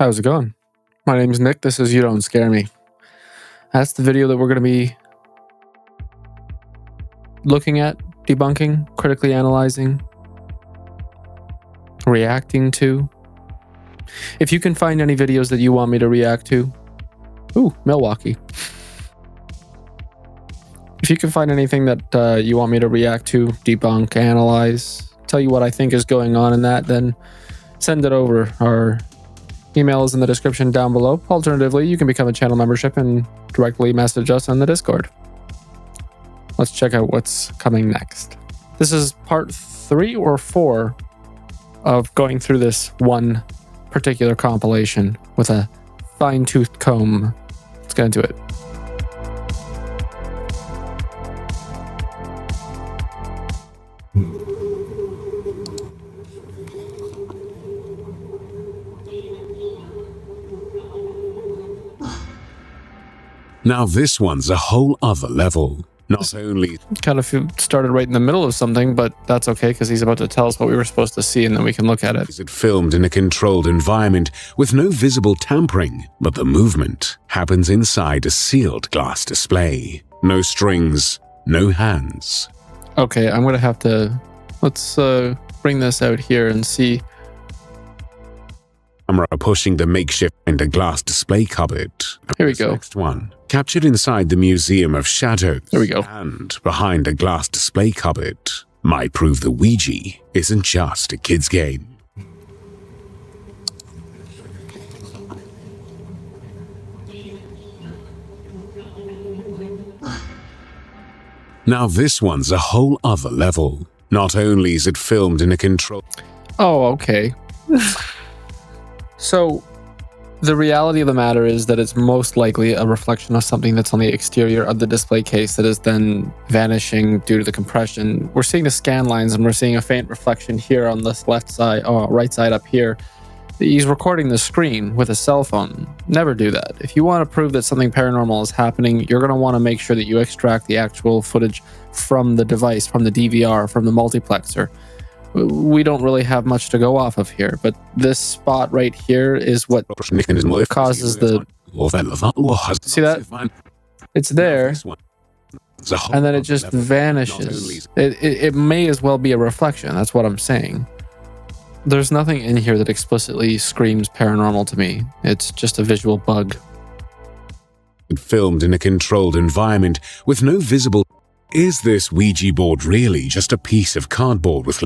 How's it going? My name is Nick. This is You Don't Scare Me. That's the video that we're going to be looking at, debunking, critically analyzing, reacting to. If you can find any videos that you want me to react to, Milwaukee. If you can find anything that you want me to react to, debunk, analyze, tell you what I think is going on in that, then send it over. Our email is in the description down below. Alternatively, you can become a channel membership and directly message us on the Discord. Let's check out what's coming next. This is part 3 or 4 of going through this one particular compilation with a fine-toothed comb. Let's get into it. Now this one's a whole other level. Not only kind of started right in the middle of something, but that's okay because he's about to tell us what we were supposed to see and then we can look at it. is it filmed in a controlled environment with no visible tampering, but the movement happens inside a sealed glass display. No strings, no hands. Okay, I'm going to have to... Let's bring this out here and see. Camera pushing the makeshift in the glass display cupboard. Here we go. Next one. Captured inside the Museum of Shadows. There we go. And behind a glass display cupboard. Might prove the Ouija isn't just a kid's game. Now this one's a whole other level. Not only is it filmed in a control... Oh, okay. So, the reality of the matter is that it's most likely a reflection of something that's on the exterior of the display case that is then vanishing due to the compression. We're seeing the scan lines and we're seeing a faint reflection here on this left side, right side up here. He's recording the screen with a cell phone. Never do that. If you want to prove that something paranormal is happening, you're going to want to make sure that you extract the actual footage from the device, from the DVR, from the multiplexer. We don't really have much to go off of here, but this spot right here is what causes the... See that? It's there, and then it just vanishes. It may as well be a reflection, that's what I'm saying. There's nothing in here that explicitly screams paranormal to me. It's just a visual bug. Filmed in a controlled environment with no visible... Is this Ouija board really just a piece of cardboard with...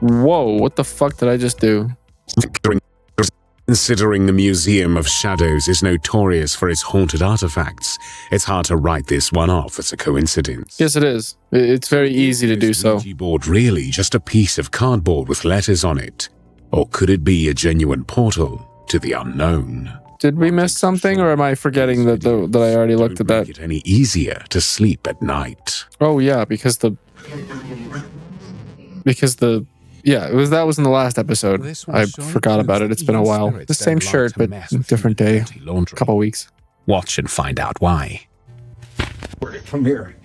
Whoa, what the fuck did I just do? Considering the Museum of Shadows is notorious for its haunted artifacts, it's hard to write this one off as a coincidence. Yes, it is. It's very easy to do so. Is Ouija board really just a piece of cardboard with letters on it? Or could it be a genuine portal to the unknown? Did we miss something, or am I forgetting that I already looked at that? Don't make it any easier to sleep at night. Oh yeah, because the yeah, that was in the last episode. I forgot about it. It's been a while. The same shirt, but different day. A couple weeks. Watch and find out why. From here.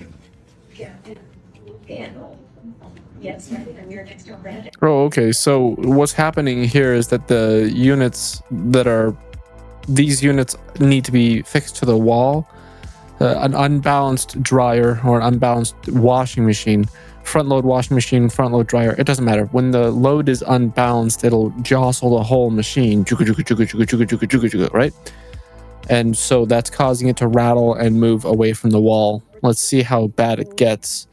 Oh, okay. So what's happening here is that the units these units need to be fixed to the wall. An unbalanced dryer or an unbalanced washing machine, front load washing machine, front load dryer, it doesn't matter. When the load is unbalanced, it'll jostle the whole machine, right? And so that's causing it to rattle and move away from the wall. Let's see how bad it gets.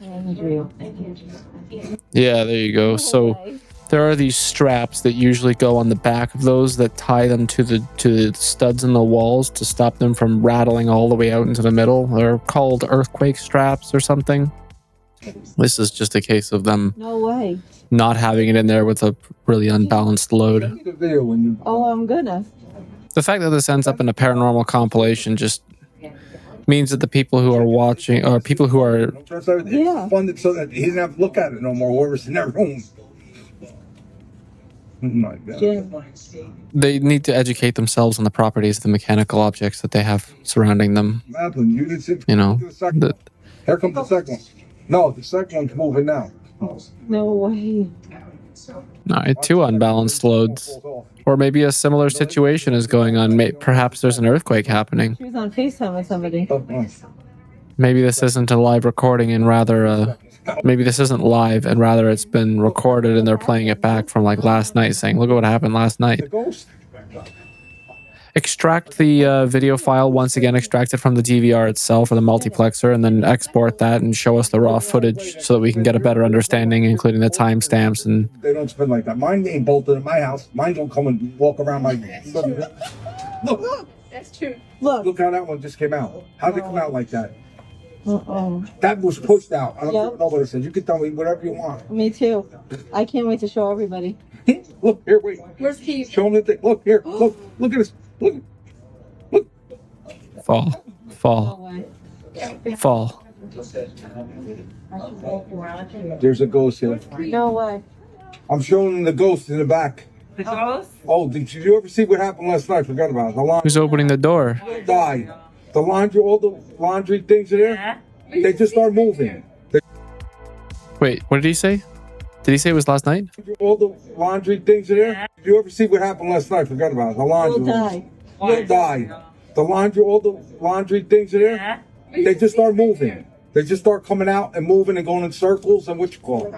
Yeah, there you go. So there are these straps that usually go on the back of those that tie them to the studs in the walls to stop them from rattling all the way out into the middle. They're called earthquake straps or something. This is just a case of them not having it in there with a really unbalanced load. Oh, I'm gonna. The fact that this ends up in a paranormal compilation just means that the people who are watching, or people who are... Yeah. Funded so that he didn't have to look at it no more, whoever's in that room. Oh my God. They need to educate themselves on the properties of the mechanical objects that they have surrounding them. You know, here comes the second one. No, the second one's moving now. No way. Alright, 2 unbalanced loads. Or maybe a similar situation is going on. Perhaps there's an earthquake happening. She was on FaceTime with somebody. Maybe this isn't a live recording and rather maybe this isn't live and rather it's been recorded and they're playing it back from like last night saying, look at what happened last night. Extract the video file once again, extract it from the DVR itself or the multiplexer, and then export that and show us the raw footage so that we can get a better understanding, including the timestamps. And they don't spend like that. Mine ain't bolted in my house. Mine don't come and walk around my. Look, That's true. Look how that one just came out. How'd it come out like that? Uh-oh. That was pushed out. I don't know what it says. You can tell me whatever you want. Me too. I can't wait to show everybody. Look here, wait. Where's Pete? Show them the thing. Look here. Look at this. Look. Fall. There's a ghost here. No way. I'm showing them the ghost in the back. The ghost? Oh, did you ever see what happened last night? I forgot about it. The laundry Who's opening the door? died. The laundry, all the laundry things in there, they just start moving. Wait, what did he say? Did he say it was last night? All the laundry things in there. Did you ever see what happened last night? I forgot about it. The laundry died. The laundry, all the laundry things in there, they just start moving. They just start coming out and moving and going in circles and what you call it.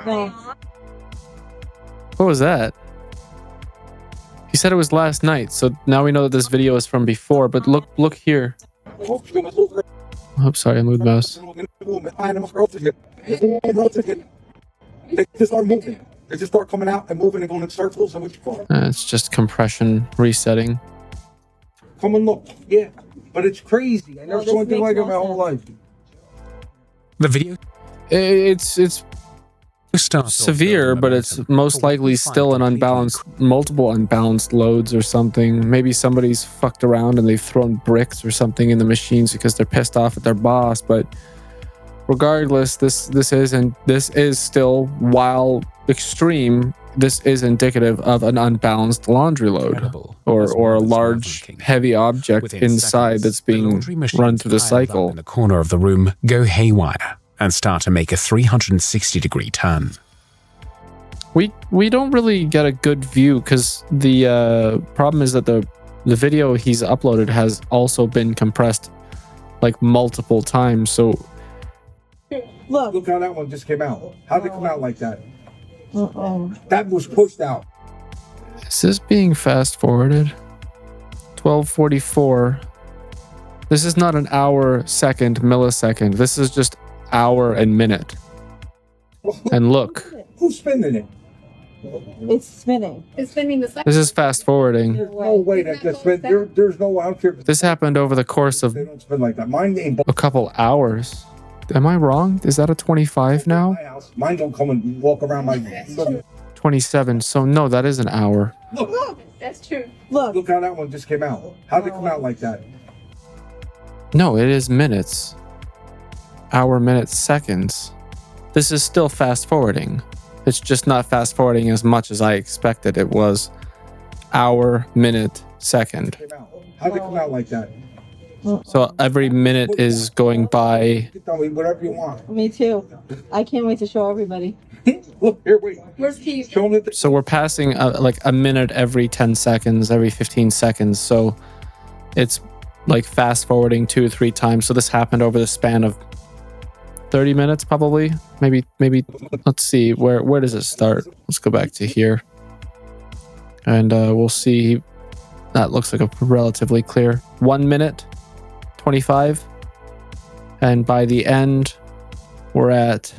What was that? He said it was last night, so now we know that this video is from before, but look here. Oh, sorry, I moved the mouse. They just start moving. They just start coming out and moving and going in circles and what you call it. It's just compression resetting. Come and look. Yeah, but it's crazy. I never saw anything like it in my whole life. The video? It's severe, but it's most likely still an multiple unbalanced loads or something. Maybe somebody's fucked around and they've thrown bricks or something in the machines because they're pissed off at their boss. But regardless, this is still, while extreme, this is indicative of an unbalanced laundry load or a large heavy object inside that's being run through the cycle. In the corner of the room, go haywire and start to make a 360-degree turn. We don't really get a good view because the problem is that the video he's uploaded has also been compressed like multiple times. So look how that one just came out. How'd it come out like that? That was pushed out. Is this being fast forwarded? 12:44. This is not an hour, second, millisecond. This is just hour and minute. And look. Who's spinning it? It's spinning. It's spinning the This is fast forwarding. No way that gets spin. There's no out here. This happened over the course of They don't spin like that. Mine ain't a couple hours. Am I wrong? Is that a 25 now? Mine don't come and walk around my. 27. So no, that is an hour. Look, that's true. Look how that one just came out. How'd it come out like that? No, it is minutes. Hour, minutes, seconds. This is still fast forwarding. It's just not fast forwarding as much as I expected. It was hour, minute, second. How'd it come out like that? So every minute is going by. You can tell me whatever you want. Me too. I can't wait to show everybody. Look here, wait. Where's Pete? Show them the. So we're passing like a minute every 10 seconds, every 15 seconds. So it's like fast forwarding 2 or 3 times. So this happened over the span of 30 minutes, probably. Maybe. Let's see. Where does it start? Let's go back to here. And we'll see. That looks like a relatively clear 1 minute, 25. And by the end, we're at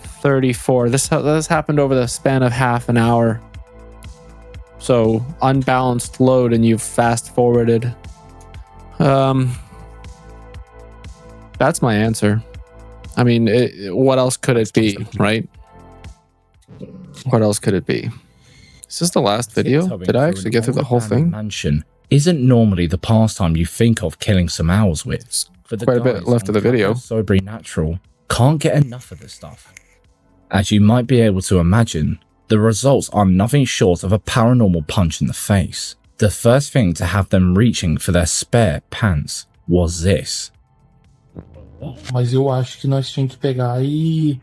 34. This happened over the span of half an hour. So unbalanced load and you've fast forwarded. That's my answer. I mean, what else could it be, right? What else could it be? Is this the last video? Did I actually get through the whole thing? Mansion isn't normally the pastime you think of killing some owls with. But Quite a bit left of the video. Sobering Natural can't get enough of this stuff. As you might be able to imagine, the results are nothing short of a paranormal punch in the face. The first thing to have them reaching for their spare pants was this. Mas eu acho que nós tínhamos que pegar e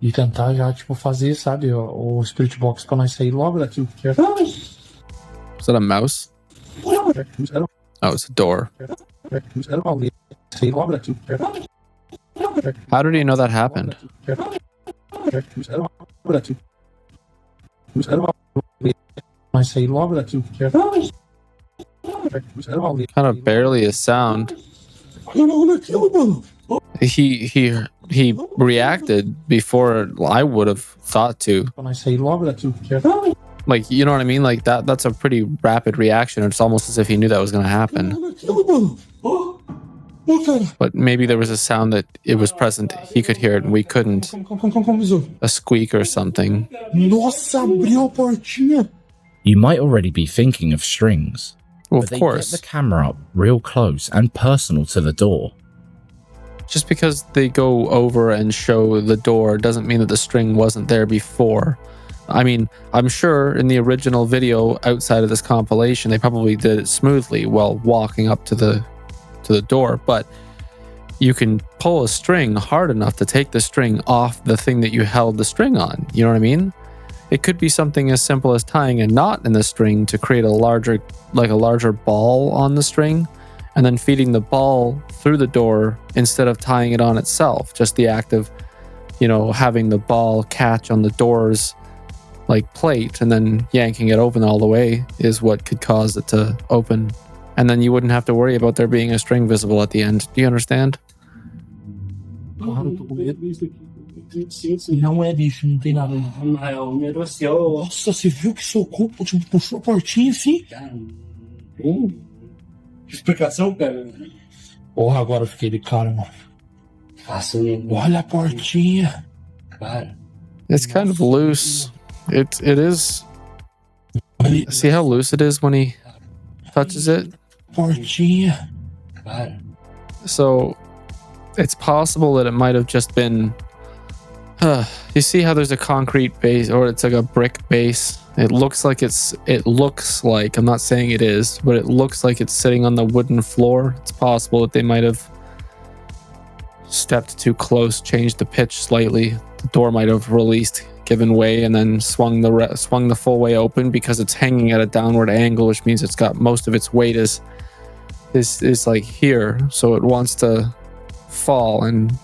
E tentar já, tipo, fazer, sabe, o Spirit Box pra nós sair logo daqui. Is that a mouse? Oh, it's a door. Sair logo daqui. How did he know that happened? Nós sair logo daqui. Kind of barely a sound. He reacted before I would have thought to. Nós sair logo daqui. Like, you know what I mean? Like that's a pretty rapid reaction. It's almost as if he knew that was going to happen. But maybe there was a sound that it was present. He could hear it and we couldn't. A squeak or something. Nossa, abriu a portinha. You might already be thinking of strings. Well, but of they course. get the camera up real close and personal to the door. Just because they go over and show the door doesn't mean that the string wasn't there before. I mean, I'm sure in the original video outside of this compilation, they probably did it smoothly while walking up to the door, but you can pull a string hard enough to take the string off the thing that you held the string on. You know what I mean? It could be something as simple as tying a knot in the string to create a larger ball on the string, and then feeding the ball through the door instead of tying it on itself. Just the act of, you know, having the ball catch on the door's like plate and then yanking it open all the way is what could cause it to open. And then you wouldn't have to worry about there being a string visible at the end. Do you understand? Claro, tô com medo. Não é bicho, não tem nada. Nossa, você viu que seu corpo tipo, puxou a portinha assim? Explicação, cara? Porra, agora eu fiquei de cara, mano. Olha a portinha. Cara. It's kind of loose. It is. See how loose it is when he touches it? Portinha. Cara. So it's possible that it might have just been. You see how there's a concrete base, or it's like a brick base? It looks like I'm not saying it is, but it looks like it's sitting on the wooden floor. It's possible that they might have stepped too close, changed the pitch slightly. The door might have released, given way, and then swung the full way open because it's hanging at a downward angle, which means it's got most of its weight is like here, so it wants to fall, and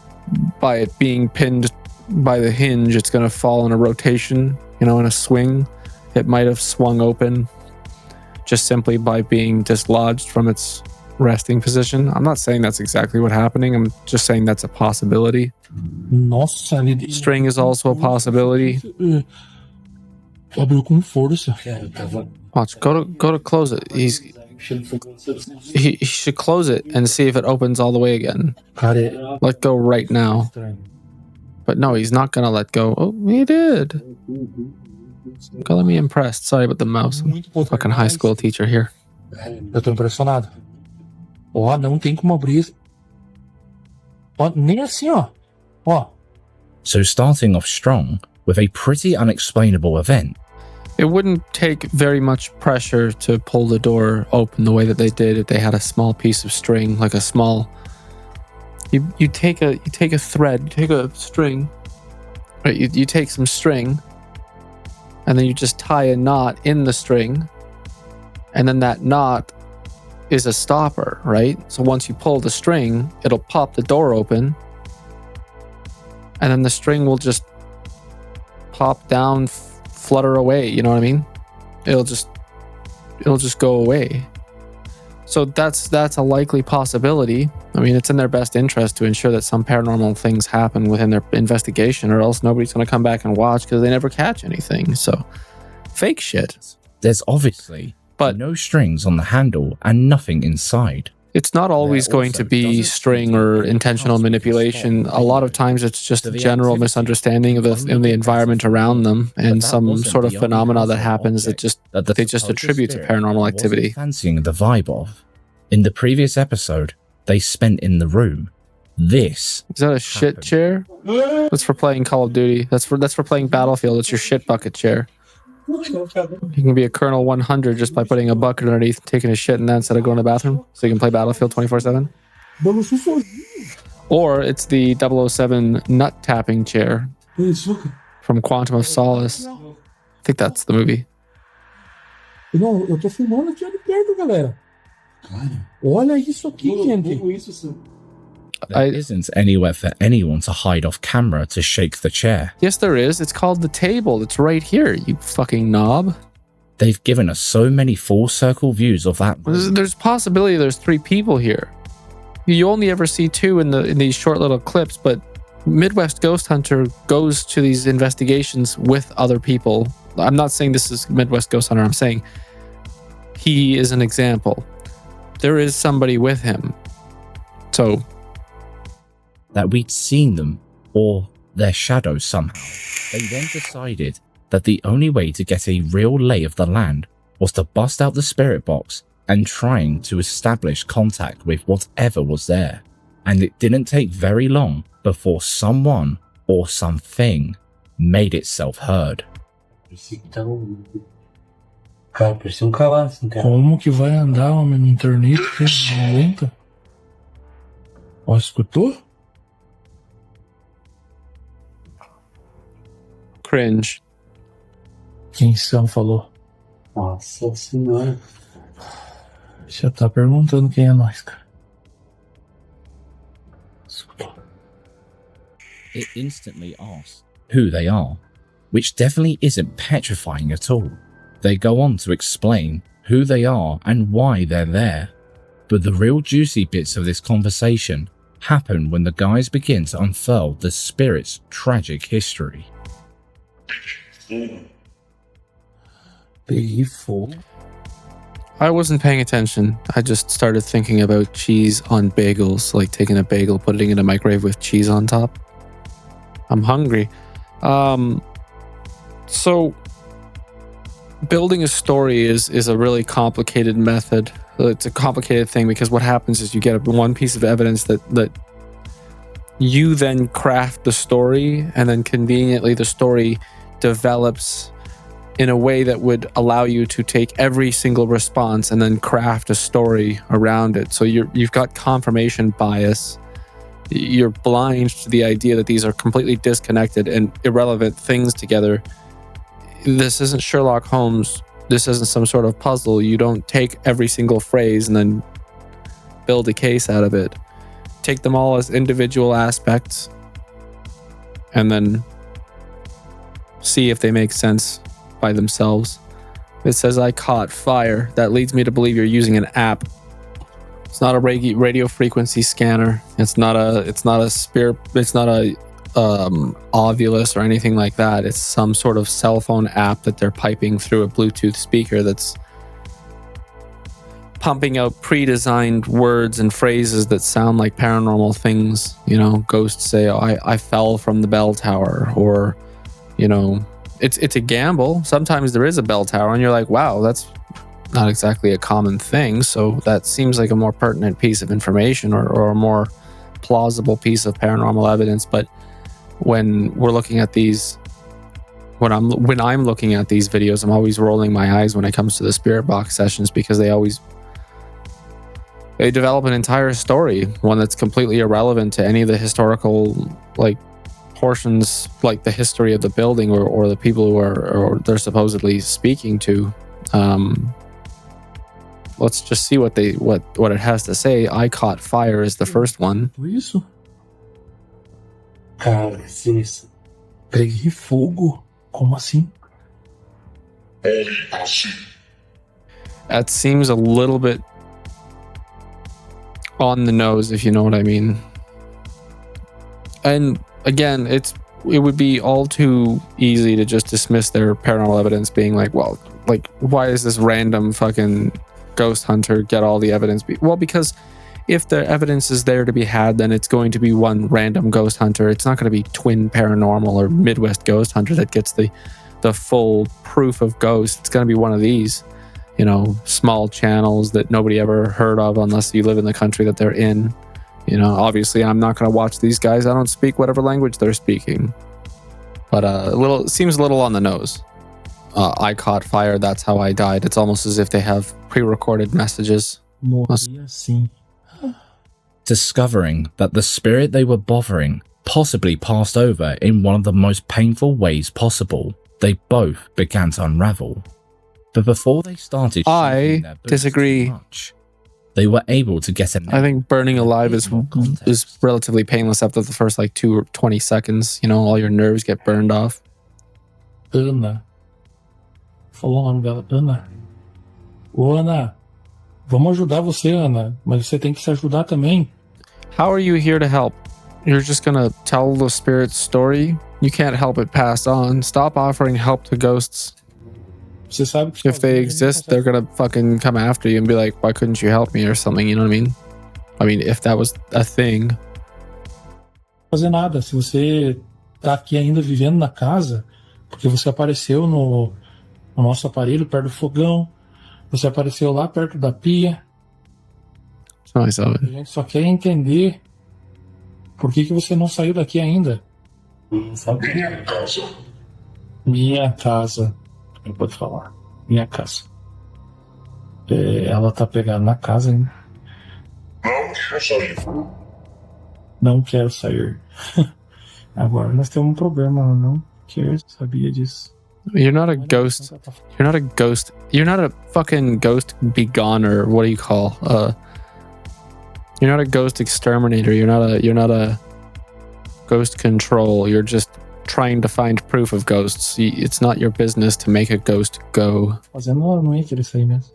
by it being pinned by the hinge, it's going to fall in a rotation, you know, in a swing. It might have swung open just simply by being dislodged from its resting position. I'm not saying that's exactly what happening. I'm just saying that's a possibility. Nossa, ele... String is also a possibility. Abriu com força. Watch, go to close it. He should close it and see if it opens all the way again. Cara, Let go right now. But no, he's not gonna let go. Oh, he did. Got me impressed. Sorry about the mouse. I'm a fucking high school teacher here. eu tô impressionado. Ó, não tem como abrir. Ó, nem assim, ó. Ó. So starting off strong with a pretty unexplainable event. It wouldn't take very much pressure to pull the door open the way that they did if they had a small piece of string, like a small. You take a thread, you take a string, right? You take some string, and then you just tie a knot in the string, and then that knot is a stopper, right? So once you pull the string, it'll pop the door open, and then the string will just pop down, flutter away. You know what I mean? It'll just go away. So that's a likely possibility. I mean, it's in their best interest to ensure that some paranormal things happen within their investigation, or else nobody's going to come back and watch because they never catch anything. So, fake shit. There's obviously no strings on the handle and nothing inside. It's not always going to be string or intentional manipulation. A lot of times it's just a general misunderstanding of the environment around them and some sort of phenomena that happens that they just attribute to paranormal activity. Fancying the vibe of. In the previous episode, they spent in the room. This is that a shit chair? That's for playing Call of Duty. That's for playing Battlefield. It's your shit bucket chair. You can be a Colonel 100 just by putting a bucket underneath, taking a shit in that instead of going to the bathroom, so you can play Battlefield 24/7. Or it's the 007 nut tapping chair. Isso. from Quantum of Solace. I think that's the movie. Não, eu tô filmando aqui de perto, galera. Cara, olha isso aqui, gente. There isn't anywhere for anyone to hide off camera to shake the chair. Yes, there is. It's called the table. It's right here, you fucking knob. They've given us so many full circle views of that. There's possibility there's 3 people here. You only ever see 2 in these short little clips, but Midwest Ghost Hunter goes to these investigations with other people. I'm not saying this is Midwest Ghost Hunter. I'm saying he is an example. There is somebody with him. So that we'd seen them or their shadows somehow. They then decided that the only way to get a real lay of the land was to bust out the spirit box and trying to establish contact with whatever was there. And it didn't take very long before someone or something made itself heard. Cara, parecia cavalo assim, cara. Como que vai andar, homem, num torneio que não aguenta? Ó, escutou? cringe. Quem são falou? Nossa senhora. Já tá perguntando quem é nós, cara. It instantly asks who they are, which definitely isn't petrifying at all. They go on to explain who they are and why they're there. But the real juicy bits of this conversation happen when the guys begin to unfurl the spirit's tragic history. Peguei fogo. I wasn't paying attention. I just started thinking about cheese on bagels, like taking a bagel, putting it in a microwave with cheese on top. I'm hungry. So building a story is a really complicated method. It's a complicated thing because what happens is you get one piece of evidence that you then craft the story, and then conveniently the story develops in a way that would allow you to take every single response and then craft a story around it. So you've got confirmation bias. You're blind to the idea that these are completely disconnected and irrelevant things together. This isn't Sherlock Holmes. This isn't some sort of puzzle. You don't take every single phrase and then build a case out of it. Take them all as individual aspects and then see if they make sense by themselves. It says I caught fire. That leads me to believe you're using an app. It's not a radio frequency scanner. It's not a spirit. It's not a Ovulus or anything like that. It's some sort of cell phone app that they're piping through a Bluetooth speaker that's pumping out pre-designed words and phrases that sound like paranormal things. You know, ghosts say, oh, I fell from the bell tower, or, you know, it's a gamble. Sometimes there is a bell tower and you're like, wow, that's not exactly a common thing. So that seems like a more pertinent piece of information or a more plausible piece of paranormal evidence. But when we're looking at these, when I'm looking at these videos, I'm always rolling my eyes when it comes to the spirit box sessions, because they develop an entire story, one that's completely irrelevant to any of the historical portions, like the history of the building or the people who or they're supposedly speaking to. Let's just see what it has to say. I caught fire is the first one. Isso? Cara, que sinistro. Peguei fogo? Como assim? That seems a little bit on the nose, if you know what I mean. And again, it would be all too easy to just dismiss their paranormal evidence being like, well, like, why is this random fucking ghost hunter get all the evidence? Well, because if the evidence is there to be had, then it's going to be one random ghost hunter. It's not going to be Twin Paranormal or Midwest Ghost Hunter that gets the full proof of ghosts. It's going to be one of these, you know, small channels that nobody ever heard of unless you live in the country that they're in. You know, obviously I'm not going to watch these guys. I don't speak whatever language they're speaking. But seems a little on the nose. I caught fire, that's how I died. It's almost as if they have pre-recorded messages. Morri assim. Discovering that the spirit they were bothering possibly passed over in one of the most painful ways possible. They both began to unravel. But before they started I their boots disagree. too much, they were able to get I think burning alive is relatively painless after the first like 2 or 20 seconds. You know, all your nerves get burned off. Ana. Falou o nome dela. Ana. Ô, Ana. Vamos ajudar você, Ana. Mas você tem que se ajudar também. How are you here to help? You're just gonna tell the spirit's story? You can't help it pass on. Stop offering help to ghosts. Você sabe que If they exist, they're gonna fucking come after you and be like, why couldn't you help me or something, you know what I mean? I mean, if that was a thing. fazer nada. Se você tá aqui ainda vivendo na casa, porque você apareceu no nosso aparelho perto do fogão, você apareceu lá perto da pia. Nice of A it. gente só quer entender por que você não saiu daqui ainda. Sabe? Minha casa. Não pode falar. Minha casa. Ela tá pegada na casa ainda. Não quero sair. Agora nós temos um problema. Ela não quer, sabia disso. You're not a ghost. You're not a ghost. You're not a fucking ghost begone, or what do you call? You're not a ghost exterminator. You're not a ghost control. You're just trying to find proof of ghosts. It's not your business to make a ghost go. Fazendo ela não ia querer sair mesmo.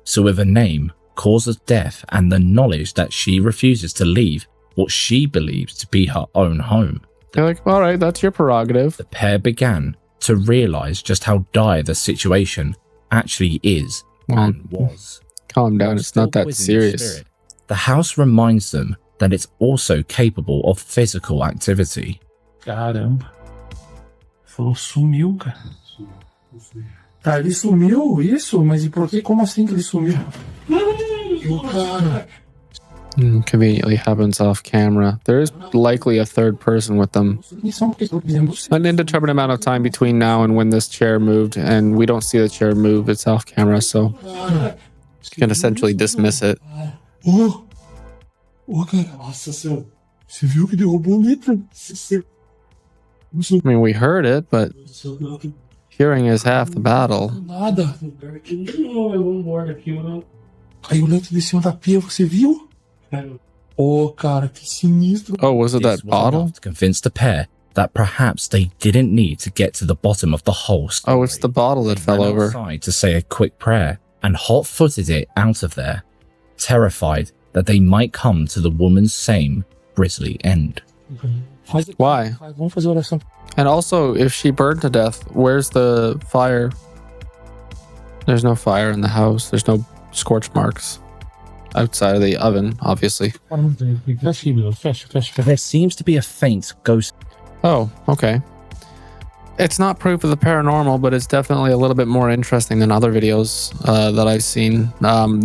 So with a name, cause of death, and the knowledge that she refuses to leave what she believes to be her own home, They're like, all right, that's your prerogative. the pair began to realize just how dire the situation actually is and was. Calm down. While It's not still that quizzing the serious. spirit, the house reminds them that it's also capable of physical activity. Caramba. Falou, sumiu, cara. Tá, ele sumiu, isso? Mas e por que? Como assim que ele sumiu? O cara. Conveniently happens off camera. There is likely a third person with them. An indeterminate amount of time between now and when this chair moved, and we don't see the chair move. It's off camera, so you can essentially dismiss it. Cara, nossa senhora. Você viu que derrubou o litro? I mean, we heard it, but hearing is half the battle. Nada. Caiu o leite de cima da pia, você viu? Cara, que sinistro. Oh, was it This that was bottle? enough to convince the pair that perhaps they didn't need to get to the bottom of the whole story. Oh, it's the bottle that They fell ran over. outside to say a quick prayer and hot-footed it out of there, terrified that they might come to the woman's same grisly end. Why? Vamos fazer oração. And also, if she burned to death, where's the fire? There's no fire in the house. There's no scorch marks outside of the oven, obviously. Fecha, meu. Fecha. There seems to be a faint ghost. Oh, okay. It's not proof of the paranormal, but it's definitely a little bit more interesting than other videos that I've seen.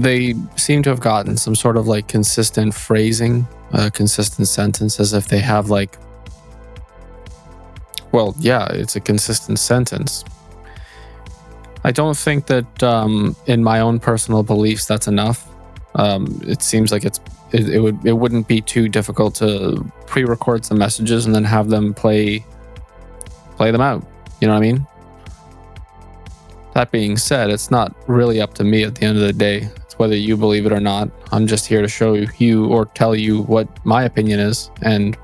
They seem to have gotten some sort of like consistent phrasing, consistent sentence, as if they have like, well, yeah, it's a consistent sentence. I don't think that in my own personal beliefs that's enough. It seems like it wouldn't be too difficult to pre-record some messages and then have them play them out. You know what I mean? That being said, it's not really up to me at the end of the day. It's whether you believe it or not. I'm just here to show you or tell you what my opinion is and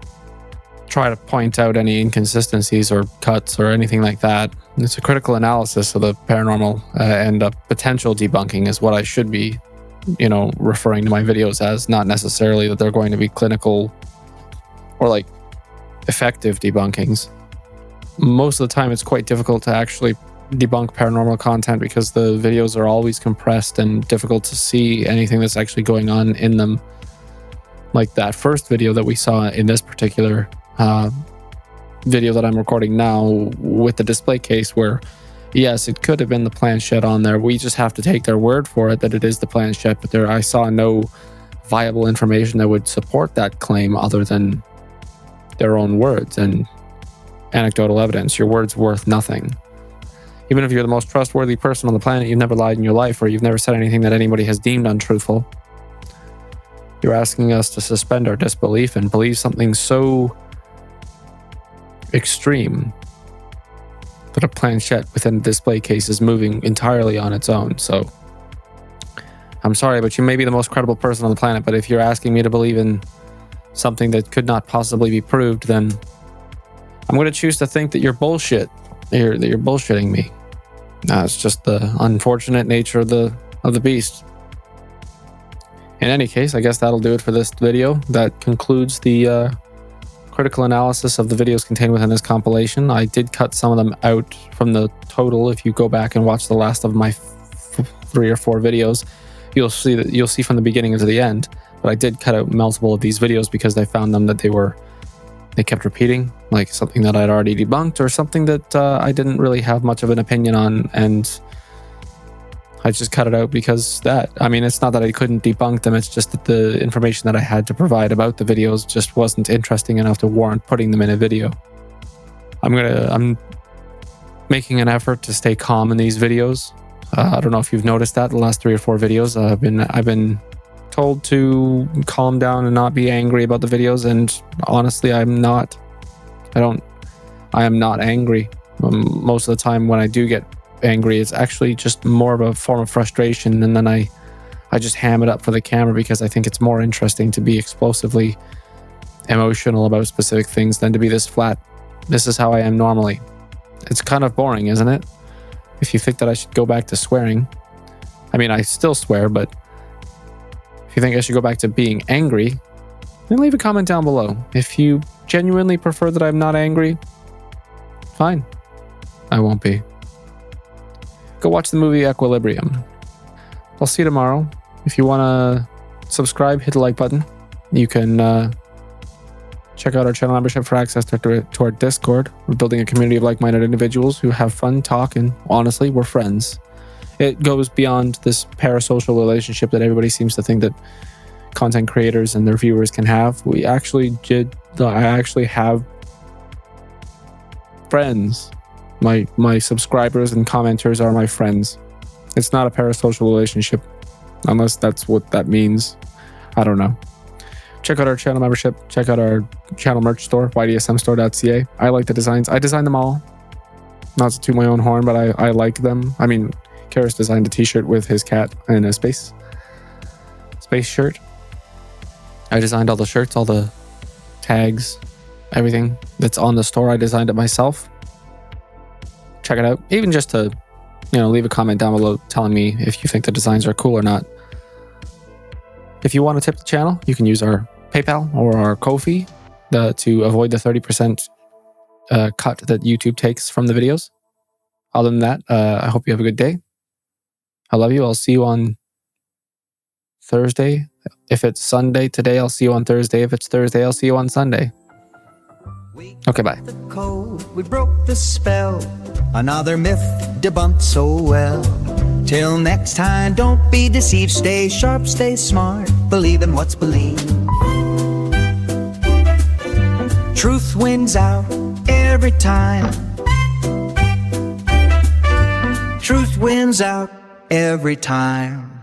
try to point out any inconsistencies or cuts or anything like that. It's a critical analysis of the paranormal and a potential debunking is what I should be, referring to my videos as, not necessarily that they're going to be clinical or like effective debunkings. Most of the time it's quite difficult to actually debunk paranormal content because the videos are always compressed and difficult to see anything that's actually going on in them. Like that first video that we saw in this particular video that I'm recording now with the display case, where yes, it could have been the planchette on there. We just have to take their word for it that it is the planchette, but I saw no viable information that would support that claim other than their own words and anecdotal evidence. Your word's worth nothing. Even if you're the most trustworthy person on the planet, you've never lied in your life, or you've never said anything that anybody has deemed untruthful. You're asking us to suspend our disbelief and believe something so extreme that a planchette within a display case is moving entirely on its own. So I'm sorry, but you may be the most credible person on the planet, but if you're asking me to believe in something that could not possibly be proved, then I'm going to choose to think that you're bullshit. That you're bullshitting me. It's just the unfortunate nature of the beast. In any case, I guess that'll do it for this video. That concludes the critical analysis of the videos contained within this compilation. I did cut some of them out from the total. If you go back and watch the last of my 3 or 4 videos, you'll see from the beginning to the end. But I did cut out multiple of these videos because I found them that they kept repeating, like something that I'd already debunked or something that I didn't really have much of an opinion on, and I just cut it out because I mean, it's not that I couldn't debunk them, it's just that the information that I had to provide about the videos just wasn't interesting enough to warrant putting them in a video. I'm making an effort to stay calm in these videos. I don't know if you've noticed that the last 3 or 4 videos, I've been told to calm down and not be angry about the videos, and honestly, I am not angry. Most of the time when I do get angry, it's actually just more of a form of frustration, and then I just ham it up for the camera because I think it's more interesting to be explosively emotional about specific things than to be this flat. This is how I am normally. It's kind of boring, isn't it? If you think that I should go back to swearing, I mean, I still swear, but if you think I should go back to being angry, then leave a comment down below. If you genuinely prefer that I'm not angry, fine. I won't be. Go watch the movie Equilibrium. I'll see you tomorrow. If you want to subscribe, hit the like button. You can check out our channel membership for access to our Discord. We're building a community of like-minded individuals who have fun, talk, and honestly, we're friends. It goes beyond this parasocial relationship that everybody seems to think that content creators and their viewers can have. I actually have friends. My subscribers and commenters are my friends. It's not a parasocial relationship, unless that's what that means. I don't know. Check out our channel membership. Check out our channel merch store, ydsmstore.ca. I like the designs. I designed them all. Not to toot my own horn, but I like them. I mean, Karis designed a t-shirt with his cat and a space shirt. I designed all the shirts, all the tags, everything that's on the store. I designed it myself. Check it out. Even just to, leave a comment down below telling me if you think the designs are cool or not. If you want to tip the channel, you can use our PayPal or our Ko-fi to avoid the 30% cut that YouTube takes from the videos. Other than that, I hope you have a good day. I love you. I'll see you on Thursday. If it's Sunday today, I'll see you on Thursday. If it's Thursday, I'll see you on Sunday. Okay, bye. We broke the spell. Another myth debunked so well. Till next time, don't be deceived. Stay sharp, stay smart. Believe in what's believed. Truth wins out every time. Truth wins out every time.